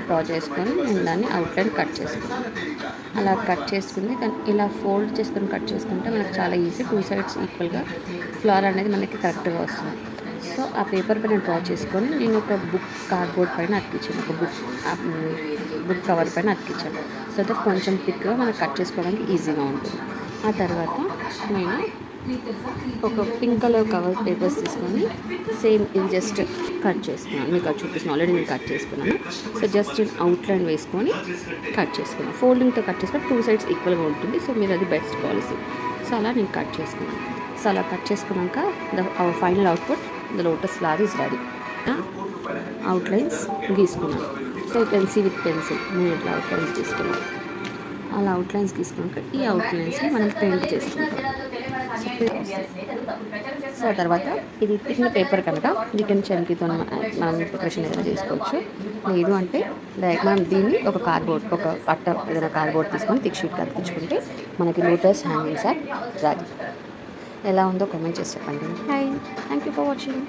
Draw చేసుకొని నేను దాన్ని అవుట్లైన్ కట్ చేసుకున్నాను. అలా కట్ చేసుకుని దాన్ని ఇలా ఫోల్డ్ చేసుకొని కట్ చేసుకుంటే మనకు చాలా ఈజీ, 2 సైడ్స్ ఈక్వల్గా ఫ్లవర్ అనేది మనకి కరెక్ట్గా వస్తుంది. సో ఆ పేపర్ పైన డ్రా చేసుకొని నేను ఒక బుక్ కార్డ్బోర్డ్ పైన అతికించాను, ఒక బుక్ కవర్ పైన అతికించాను. సో దట్ కొంచెం థిక్గా మనకు కట్ చేసుకోవడానికి ఈజీగా ఉంటుంది. ఆ తర్వాత నేను ఒక పింక్ కలర్ కవర్ పేపర్స్ తీసుకొని సేమ్ ఇది జస్ట్ కట్ చేసుకున్నాను. మీకు అది చూపిస్తున్నాను, ఆల్రెడీ నేను కట్ చేసుకున్నాను. సో జస్ట్ అవుట్లైన్ వేసుకొని కట్ చేసుకున్నాను. ఫోల్డింగ్తో కట్ చేసుకొని 2 సైడ్స్ ఈక్వల్గా ఉంటుంది. సో మీరు అది బెస్ట్ పాలసీ. సో అలా నేను కట్ చేసుకున్నాను. సో అలా కట్ చేసుకున్నాక our final output the lotus flower is ready. Outlines గీసుకున్నాను. So you can see with pencil నేను ఇట్లా అవుట్లైన్స్ తీసుకున్నాను. అలా అవుట్లైన్స్ తీసుకున్నాక ఈ అవుట్లైన్స్ని మనం పెయింట్ చేసుకుంటాం. సో తర్వాత ఇది తిక్కిన పేపర్ కనుక చికెన్ చమ్కీతో మనం ప్రిపరేషన్ ఏదైనా చేసుకోవచ్చు. లేదు అంటే డైరెక్ట్ మనం దీన్ని ఒక కార్డ్బోర్డ్, ఒక పట్ట ఏదైనా కార్డ్బోర్డ్ తీసుకొని థిక్ షీట్ అతికించుకుంటే మనకి లోటస్ హ్యాంగింగ్స్ రెడీ. ఎలా ఉందో కామెంట్ చేసి చెప్పండి. Hi, thank you for watching.